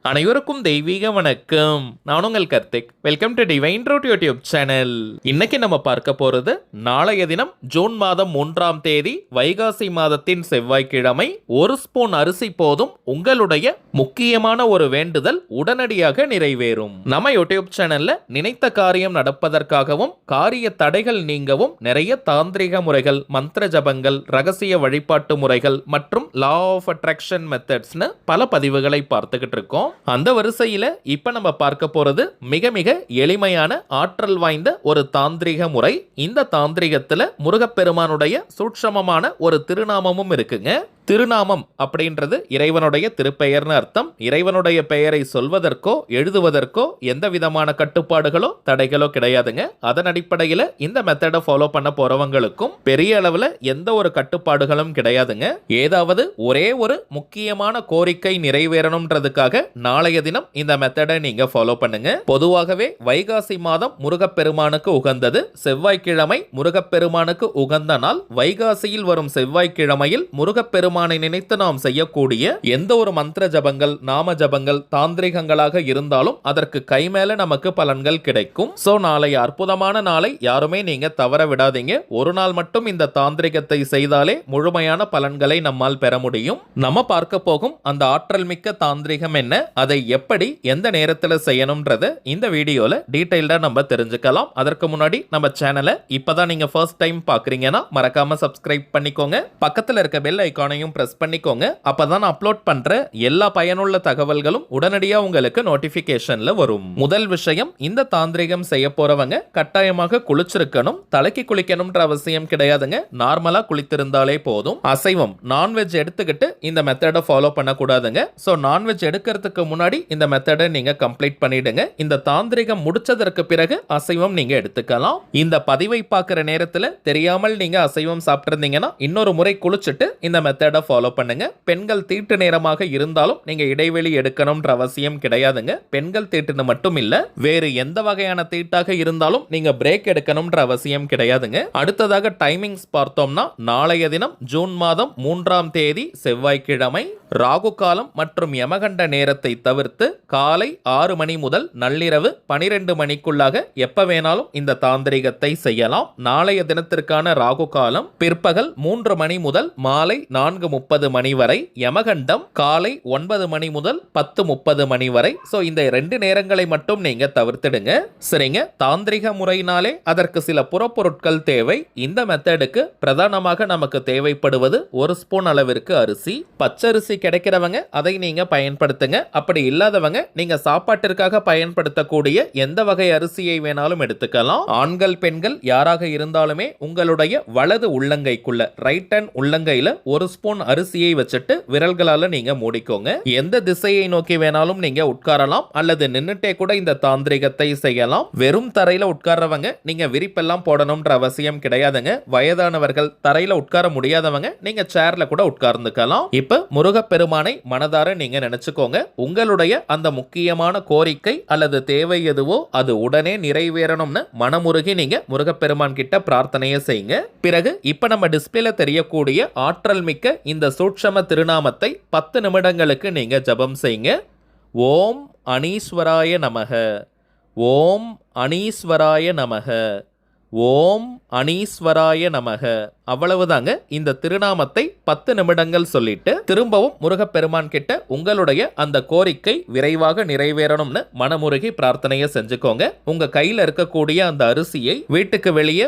அனைவருக்கும் தெய்வீக வணக்கம். நான் உங்கள் Karthik. Welcome to divine truth YouTube channel. இன்னைக்கு நம்ம பார்க்க போறது நாளைய தினம் ஜூன் மாதம் 3ஆம் தேதி வைகாசி மாதத்தின் செவ்வாய்க்கிழமை. ஒரு ஸ்பூன் அரிசி போதும் உங்களுடைய முக்கியமான ஒரு வேண்டுதல் உடனடியாக நிறைவேறும். நம்ம யூடியூப் சேனல்ல நினைத்த காரியம் நடப்பதற்காகவும் காரிய தடைகள் நீங்கவும் நிறைய தாந்திரிக முறைகள், மந்திர ஜபங்கள், ரகசிய வழிபாட்டு முறைகள் மற்றும் லா ஆஃப் அட்ராக்ஷன் மெத்தட்ஸ்னு பல பதிவுகளை பார்த்துக்கிட்டு இருக்கோம். அந்த வரிசையில இப்ப நம்ம பார்க்க போறது மிக மிக எளிமையான ஆற்றல் வாய்ந்த ஒரு தாந்திரிக முறை. இந்த தாந்திரிகத்துல முருகப்பெருமானுடைய சூட்சமமான ஒரு திருநாமமும் இருக்குங்க. திருநாமம் அப்படின்றது இறைவனுடைய திருப்பெயர்னு அர்த்தம். இறைவனுடைய பெயரை சொல்வதற்கோ எழுதுவதற்கோ எந்த விதமான கட்டுப்பாடுகளோ தடைகளோ கிடையாதுங்க. அதன் அடிப்படையில் இந்த மெத்தடை ஃபாலோ பண்ண போறவங்களுக்கும் பெரிய அளவில் எந்த ஒரு கட்டுப்பாடுகளும் கிடையாதுங்க. ஏதாவது ஒரே ஒரு முக்கியமான கோரிக்கை நிறைவேறணும்ன்றதுக்காக நாளைய தினம் இந்த மெத்தடை நீங்க ஃபாலோ பண்ணுங்க. பொதுவாகவே வைகாசி மாதம் முருகப்பெருமானுக்கு உகந்தது. செவ்வாய்க்கிழமை முருகப்பெருமானுக்கு உகந்த நாள். வைகாசியில் வரும் செவ்வாய்க்கிழமையில் முருகப்பெருமானை நினைத்து நாம் செய்யக்கூடிய எந்த ஒரு மந்திர ஜபங்கள், நாம ஜபங்கள், தாந்திரிகங்களாக இருந்தாலும் அதற்கு கைமேல நமக்கு பலன்கள் கிடைக்கும். சோ நாளை அற்புதமான நாளை யாருமே நீங்க தவற விடாதீங்க. ஒரு நாள் மட்டும் இந்த தாந்திரிகத்தை செய்தாலே முழுமையான பலன்களை நம்மால் பெற முடியும். நம்ம பார்க்க போகும் அந்த ஆற்றல் மிக்க தாந்திரிகம் என்ன, அதை எப்படி எந்த நேரத்தில் செய்யணும்ன்றத இந்த வீடியோல டீடைல்டா நம்ம தெரிஞ்சுக்கலாம். அதற்கு முன்னாடி நம்ம சேனலை இப்பதான் நீங்க ஃபர்ஸ்ட் டைம் பாக்குறீங்கன்னா மறக்காம சப்ஸ்கிரைப் பண்ணிக்கோங்க. பக்கத்துல இருக்க பெல் ஐகானையும் பிரஸ் பண்ணிக்கோங்க. அப்பதான் அப்லோட் பண்ற எல்லா பயனுள்ள தகவல்களும் உடனடியா உங்களுக்கு நோட்டிபிகேஷன்ல வரும். முதல் விஷயம், இந்த தாந்திரிகம் செய்ய போறவங்க கட்டாயமாக குளிச்சிருக்கணும். தலைக்கு குளிக்கணும்ன்ற அவசியம் கிடையாதுங்க. நார்மலா குளித்திருந்தாலே போதும். அசைவம், நான்வெஜ் எடுத்துக்கிட்டு இந்த மெத்தடை ஃபாலோ பண்ணக்கூடாதுங்க. சோ நான்வெஜ் எடுக்கிறதுக்கு முன்னாடி இந்த மெத்தடை நீங்க கம்ப்ளீட் பண்ணிடுங்க. இந்த தாந்திரிகம் முடிச்சதற்கு பிறகு அசைவம் நீங்க எடுத்துக்கலாம். இந்த பதிவை பார்க்கிற நேரத்தில் தெரியாமல் நீங்க அசைவம் சாப்பிட்டிருந்தீங்கன்னா இன்னொரு முறை குளிச்சுட்டு இந்த மெத்தடை ஃபாலோ பண்ணுங்க. பெண்கள் தீட்டு நேரமாக இருந்தாலும் நீங்க இடைவெளி எடுக்கணும்ன்ற அவசியம் கிடையாதுங்க. பெண்கள் தீட்டுன்னு மட்டும் இல்ல, வேறு எந்த வகையான தீட்டாக இருந்தாலும் நீங்க பிரேக் எடுக்கணும்ன்ற அவசியம் கிடையாதுங்க. அடுத்ததாக டைமிங்ஸ் பார்த்தோம்னா நாளைய தினம் ஜூன் மாதம் 3ஆம் தேதி செவ்வாய்க்கிழமை ராகு காலம் மற்றும் யமகண்ட நேரத்தை தவிர்த்து காலை 6 மணி முதல் நள்ளிரவு 12 மணிக்குள்ளாக எப்ப வேணாலும் இந்த தாந்திரிகத்தை செய்யலாம். நாளைய தினத்திற்கான ராகு காலம் பிற்பகல் 3 மணி முதல் மாலை 4:30 மணி வரை, யமகண்டம் காலை 9 மணி முதல் 10:30 மணி வரை. சோ இந்த 2 நேரங்களை மட்டும் நீங்க தவிர்த்திடுங்க. சரிங்க. தாந்திரிக முறையினாலே அதற்கு சில புறப்பொருட்கள் தேவை. இந்த மெத்தடுக்கு பிரதானமாக நமக்கு தேவைப்படுவது 1 ஸ்பூன் அளவிற்கு அரிசி. பச்சரிசி கிடைக்கிறவங்க அதை நீங்க பயன்படுத்துங்க. அப்படி இல்லாதவங்க நீங்க சாப்பாட்டிற்காக பயன்படுத்தக்கூடிய எந்த வகை அரிசியை வேணாலும் எடுத்துக்கலாம். ஆண்கள் பெண்கள் யாராக இருந்தாலுமே உங்களுடைய வலது உள்ளங்கைக்குள்ள, ரைட் ஹேண்ட் உள்ளங்கையில 1 ஸ்பூன் அரிசியை வச்சுட்டு விரல்களால நீங்க மூடிக்கோங்க. எந்த திசையை நோக்கி வேணாலும் நீங்க உட்காரலாம் அல்லது நின்னுட்டே கூட இந்த தாந்திரிகத்தை செய்யலாம். வெறும் தரையில உட்கார்றவங்க நீங்க விரிப்பெல்லாம் போடணும்ன்ற அவசியம் கிடையாதுங்க. வயதானவர்கள், தரையில உட்கார முடியாதவங்க நீங்க சேர்ல கூட உட்கார்ந்துக்கலாம். இப்ப முருகப்பெருமானை மனதார நீங்க நினைச்சுக்கோங்க. உங்களுடைய அந்த முக்கியமான கோரிக்கை அல்லது தேவை எதுவோ அது உடனே நிறைவேறணும்னு மனமுருகி நீங்க முருகப்பெருமான் கிட்ட பிரார்த்தனையை செய்யுங்க. பிறகு இப்ப நம்ம டிஸ்பிளேல தெரியக்கூடிய ஆற்றல் மிக்க இந்த சூட்சம திருநாமத்தை 10 நிமிடங்களுக்கு நீங்க ஜபம் செய்யுங்க. ஓம் அனீஸ்வராய நமக, ஓம் அனீஸ்வராய நமக, ஓம் அனீஸ்வராய நமக. அவ்வளவுதாங்க. இந்த திருநாமத்தை 10 நிமிடங்கள் சொல்லிட்டு திரும்பவும் முருகப்பெருமான் கிட்ட உங்களுடைய அந்த கோரிக்கை விரைவாக நிறைவேறணும்னு மனமுருகி பிரார்த்தனையை செஞ்சுக்கோங்க. உங்க கையில இருக்கக்கூடிய அந்த அரிசியை வீட்டுக்கு வெளியே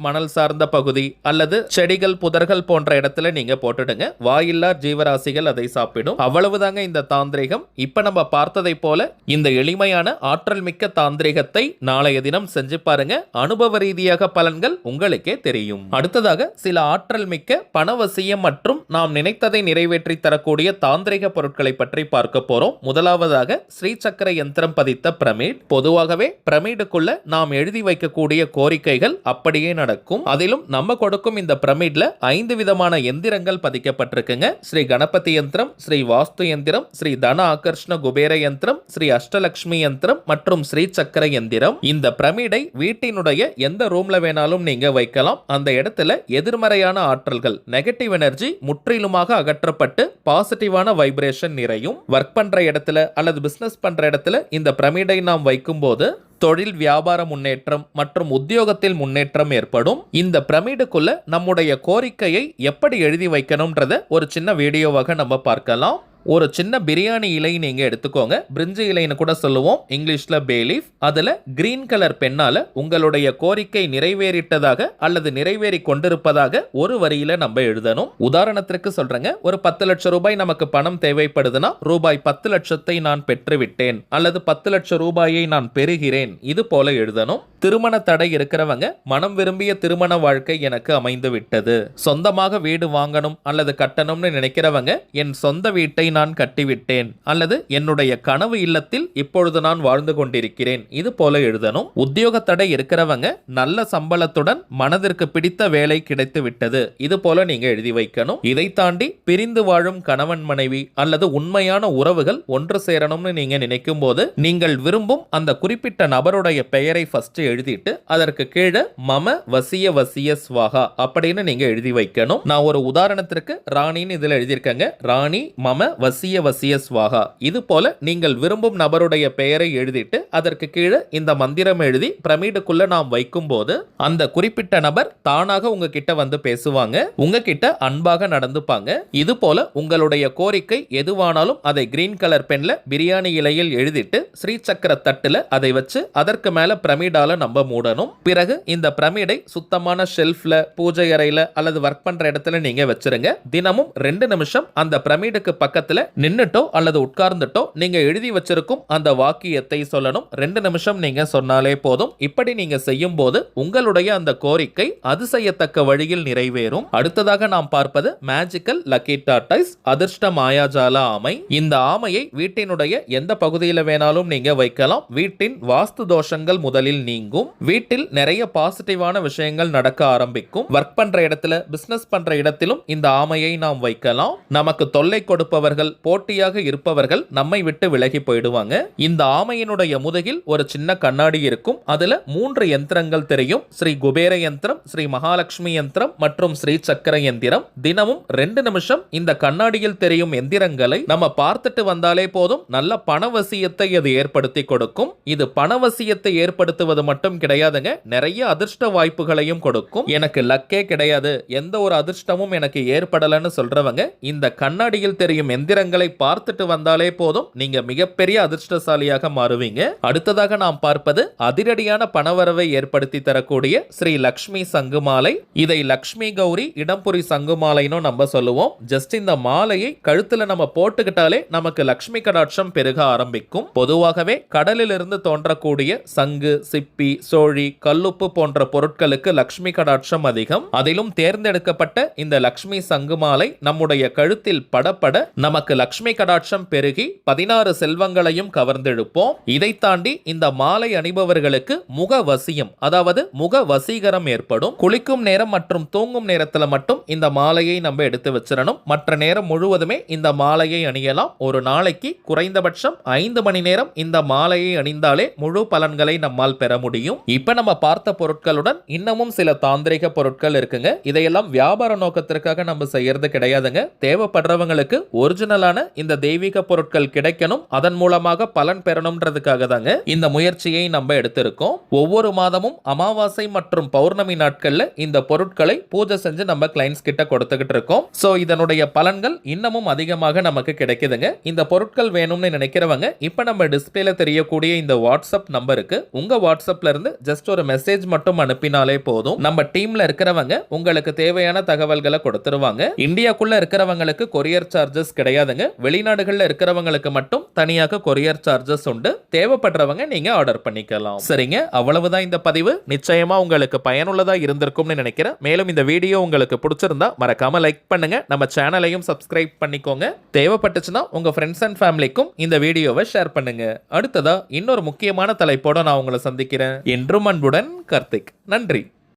மணல் சார்ந்த பகுதி அல்லது செடிகள், புதர்கள் போன்ற இடத்துல நீங்க போட்டுடுங்க. வாயில்லா ஜீவராசிகள் அதை சாப்பிடும். அவ்வளவுதாங்க இந்த தாந்திரிகம். இப்ப நம்ம பார்த்ததை போல இந்த எளிமையான ஆற்றல் மிக்க தாந்திரிகத்தை நாளைய தினம் செஞ்சு பாருங்க. அனுபவ ரீதியாக பலன்கள் உங்களுக்கே தெரியும். அடுத்ததாக சில ஆற்றல் மிக்க பணவசியம் மற்றும் நாம் நினைத்ததை நிறைவேற்றி தரக்கூடிய தாந்திரிக பொருட்களை பற்றி பார்க்க போறோம். முதலாவதாக ஸ்ரீ சக்கர யந்திரம் பதித்த பிரமிட். பொதுவாகவே பிரமிடுக்குள்ள நாம் எழுதி வைக்கக்கூடிய கோரிக்கைகள் அப்படியே நடக்கும். அதிலும் நம்ம கொடுக்கும் இந்த பிரமிட்ல 5 விதமான எந்திரங்கள் பதிக்கப்பட்டிருக்குங்க. ஸ்ரீ கணபதி யந்திரம், ஸ்ரீ வாஸ்து யந்திரம், ஸ்ரீ தன ஆகர்ஷ்ண குபேர யந்திரம், ஸ்ரீ அஷ்டலட்சுமி யந்திரம் மற்றும் ஸ்ரீ சக்கர யந்திரம். இந்த பிரமிடை வீட்டினுடைய எந்த ரூம்ல வேணாலும் நீங்க வைக்கலாம். அந்த இடத்துல எதிர்மறையான ஆற்றல்கள், நெகட்டிவ் எனர்ஜி முற்றிலுமாக அகற்றப்பட்டு பாசிட்டிவான வைப்ரேஷன் நிறையும். ஒர்க் பண்ற இடத்துல அல்லது பிசினஸ் பண்ற இடத்துல இந்த பிரமிடை நாம் வைக்கும்போது தொழில் வியாபார முன்னேற்றம் மற்றும் உத்தியோகத்தில் முன்னேற்றம் ஏற்படும். இந்த பிரமிடுக்குள்ள நம்முடைய கோரிக்கையை எப்படி எழுதி வைக்கணும்ன்றத ஒரு சின்ன வீடியோவாக நம்ம பார்க்கலாம். ஒரு சின்ன பிரியாணி இலை நீங்க எடுத்துக்கோங்க. பிரிஞ்சி இலைன்னு கூட சொல்லுவோம், இங்கிலீஷ்ல பே லீஃப். அதுல கிரீன் கலர் பெண்ணால உங்களுடைய கோரிக்கை நிறைவேறிட்டதாக அல்லது நிறைவேறி கொண்டிருப்பதாக ஒரு வரியில நம்ம எழுதணும். உதாரணத்திற்கு சொல்றேங்க, ஒரு 10 லட்சம் ரூபாய் நமக்கு பணம் தேவைப்படுதுன்னா ரூபாய் 10 லட்சத்தை நான் பெற்றுவிட்டேன் அல்லது 10 லட்சம் ரூபாயை நான் பெறுகிறேன், இது போல எழுதணும். திருமண தடை இருக்கிறவங்க மனம் விரும்பிய திருமண வாழ்க்கை எனக்கு அமைந்து விட்டது. சொந்தமாக வீடு வாங்கணும் அல்லது கட்டணும்னு நினைக்கிறவங்க என் சொந்த வீட்டை நான் கட்டிவிட்டேன் அல்லது என்னுடைய கனவு இல்லத்தில் இப்பொழுது நான் வாழ்ந்து கொண்டிருக்கிறேன், இது போல எழுதணும். உத்தியோக தடை இருக்கிறவங்க நல்ல சம்பளத்துடன் மனதிற்கு பிடித்த வேலை கிடைத்து விட்டது, இது போல நீங்க எழுதி வைக்கணும். இதை தாண்டி பிரிந்து வாழும் கணவன் மனைவி அல்லது உண்மையான உறவுகள் ஒன்று சேரணும்னு நீங்க நினைக்கும் போது நீங்கள் விரும்பும் அந்த குறிப்பிட்ட நபருடைய பெயரை ஃபர்ஸ்ட் எழுதிட்டு அதற்கு கீழே மம வசிய வசிய ஸ்வாகா அப்படின்னு நீங்க எழுதி வைக்கணும். நான் ஒரு உதாரணத்திற்கு ராணின்னு இதுல எழுதியிருக்கேங்க. ராணி மம வசிய வசிய ஸ்வாகா. இது போல நீங்கள் விரும்பும் நபருடைய பெயரை எழுதிட்டு அதற்கு கீழே இந்த மந்திரம் எழுதி பிரமிடுக்குள்ள நாம் வைக்கும் போது அந்த குறிப்பிட்ட நபர் தானாக உங்ககிட்ட வந்து பேசுவாங்க, உங்ககிட்ட அன்பாக நடந்துப்பாங்க. இது போல உங்களுடைய கோரிக்கை எதுவானாலும் அதை கிரீன் கலர் பென்ல பிரியாணி இலையில் எழுதிட்டு ஸ்ரீ சக்கர தட்டுல அதை வச்சு அதற்கு மேல பிரமிடால நம்ம மூடணும். பிறகு இந்த பிரமிடை சுத்தமான ஷெல்ஃப்ல, பூஜை அறையில அல்லது ஒர்க் பண்ற இடத்துல நீங்க வச்சிருங்க. தினமும் 2 நிமிஷம் அந்த பிரமிடுக்கு பக்கத்துல நின்னுட்டோ அல்லது உட்கார்ந்துட்டோ நீங்க எழுதி வச்சிருக்கும் அந்த வாக்கியத்தை சொல்லணும். 2 நிமிஷம் நீங்க சொன்னாலே போதும். இப்படி நீங்க செய்யும் போது உங்களுடைய அந்த கோரிக்கை அதிசயத்தக்க வழியில் நிறைவேறும். அடுத்ததாக நாம் பார்ப்பது மேஜிக்கல் லக்கி டார்டாய்ஸ், அதிர்ஷ்ட மாயாஜால ஆமை. இந்த ஆமையை வீட்டினுடைய எந்த பகுதியில் வேணாலும் நீங்க வைக்கலாம். வீட்டின் வாஸ்து தோஷங்கள் முதலில் நீங்கும். வீட்டில் நிறைய பாசிட்டிவான விஷயங்கள் நடக்க ஆரம்பிக்கும். ஒர்க் பண்ற இடத்துல, பிசினஸ் பண்ற இடத்திலும் இந்த ஆமையை நாம் வைக்கலாம். நமக்கு தொல்லை கொடுப்பவர்கள், போட்டியாக இருப்பவர்கள் நம்மை விட்டு விலகி போயிடுவாங்க. இந்த ஆமையினுடைய முதுகில் ஒரு சின்ன கண்ணாடி இருக்கும். அதுல 3 யந்திரங்கள் தெரியும். ஸ்ரீ குபேர யந்திரம், ஸ்ரீ மகாலட்சுமி யந்திரம் மற்றும் ஸ்ரீ சக்கர யந்திரம். தினமும் 2 நிமிஷம் இந்த கண்ணாடியில் தெரியும் எந்திரங்களை நம்ம பார்த்துட்டு வந்தாலே போதும், நல்ல பணவசியத்தை அது ஏற்படுத்தி கொடுக்கும். இது பணவசியத்தை ஏற்படுத்துவது மட்டும் கிடையாதுங்க, நிறைய அதிர்ஷ்ட வாய்ப்புகளையும் கொடுக்கும். எனக்கு லக்கே கிடையாது, எந்த ஒரு அதிர்ஷ்டமும் எனக்கு ஏற்படலன்னு சொல்றவங்க இந்த கண்ணாடியில் தெரியும் எந்திரங்களை பார்த்துட்டு வந்தாலே போதும், நீங்க மிகப்பெரிய அதிர்ஷ்டசாலியாக மாறுவீங்க. அடுத்ததாக நாம் பார்ப்பது அதிரடியான பணவரவை ஏற்படுத்தி தரக்கூடிய ஸ்ரீ லக்ஷ்மி சங்கு மாலை. இதை லக்ஷ்மி கௌரி இடம்புரி சங்கு மாலைன்னு நம்ம சொல்லுவோம். ஜஸ்ட் இந்த மாலையை கழுத்துல நம்ம போட்டுக்கிட்டாலே நமக்கு லக்ஷ்மி கடாட்சம் பெருக ஆரம்பிக்கும். பொதுவாகவே கடலில் இருந்து தோன்றக்கூடிய சங்கு, சிப்பி, சோழி, கல்லுப்பு போன்ற பொருட்களுக்கு லக்ஷ்மி கடாட்சம் அதிகம். அதிலும் தேர்ந்தெடுக்கப்பட்ட இந்த லக்ஷ்மி சங்கு மாலை நம்முடைய கழுத்தில் படப்பட நமக்கு லக்ஷ்மி கடாட்சம் பெருகி 16 செல்வங்களையும் கவர்ந்தெழுப்போம். இதை தாண்டி இந்த மாலை அணிபவர்களுக்கு முக வசியம், அதாவது முக வசீகரம் ஏற்படும். குளிக்கும் நேரம் மற்றும் தூங்கும் நேரத்துல மட்டும் இந்த மாலையை நம்ம எடுத்து வச்சிடணும். மற்ற நேரம் முழுவதுமே இந்த மாலையை அணியலாம். ஒரு நாளைக்கு குறைந்தபட்சம் 5 மணி நேரம் இந்த மாலையை அணிந்தாலே முழு பலன்களை நம்மால் பெற முடியும். இப்ப நம்ம பார்த்த பொருட்களுடன் இன்னமும் சில தாந்திரிக பொருட்கள் இருக்குங்க. இதையெல்லாம் வியாபார நோக்கத்திற்காக நம்ம செய்யறது கிடையாதுங்க. தேவைப்படுறவங்களுக்கு ஒரிஜினலான இந்த தெய்வீக பொருட்கள் கிடைக்கணும், அதன் மூலமாக பலன் பெறணும்ன்றதுக்காக தாங்க இந்த முயற்சியை நம்ம எடுத்திருக்கோம். ஒவ்வொரு மாதமும் அமாவாசை மற்றும் பௌர்ணமி நாட்கள்ல இந்த பொருட்களை பூஜை செஞ்சு நம்ம கிளைண்ட்ஸ் கிட்ட கொடுத்துக்கிட்டு இருக்கோம். சோ இதனுடைய பலன்கள் இன்னமும் அதிகமாக நமக்கு கிடைக்குதுங்க. இந்த பொருட்கள் வேணும்னு நினைக்கிறவங்க இப்ப நம்ம டிஸ்பிளேல தெரியக்கூடிய இந்த வாட்ஸ்அப் நம்பருக்கு உங்க வாட்ஸ்அப்ல இருந்து ஜஸ்ட் ஒரு மெசேஜ் மட்டும் அனுப்பினாலே போதும். நம்ம டீம்ல இருக்கிறவங்க உங்களுக்கு தேவையான தகவல்களை கொடுத்துருவாங்க. இந்தியாக்குள்ள இருக்கிறவங்களுக்கு கொரியர் சார்ஜஸ் கிடையாதுங்க. வெளிநாடுகள்ல இருக்கிறவங்களுக்கு மட்டும் தனியாக கொரியர் சார்ஜஸ் உண்டு. தேவைப்படுறவங்க நீங்க ஆர்டர் பண்ணிக்கலாம். சரிங்க, அவ்வளவுதான் இந்த பதிவு. நிச்சயமா உங்களுக்கு பயனுள்ளதா இருந்திருக்கும்னு நினைக்கிறேன். மேலும் இந்த வீடியோ உங்களுக்கு பிடிச்சிருந்தா மறக்காம லைக் பண்ணுங்க, நம்ம சேனலையும் சப்ஸ்கிரைப் பண்ணிக்கோங்க. தேவைப்பட்டுச்சுன்னா உங்க ஃப்ரெண்ட்ஸ் அண்ட் ஃபேமிலிக்கும் இந்த வீடியோவை ஷேர் பண்ணுங்க. அடுத்ததா இன்னொரு முக்கியமான தலைப்போட நான் உங்களை சந்திக்கிறேன். என்றும் அன்புடன் கார்த்திக். நன்றி.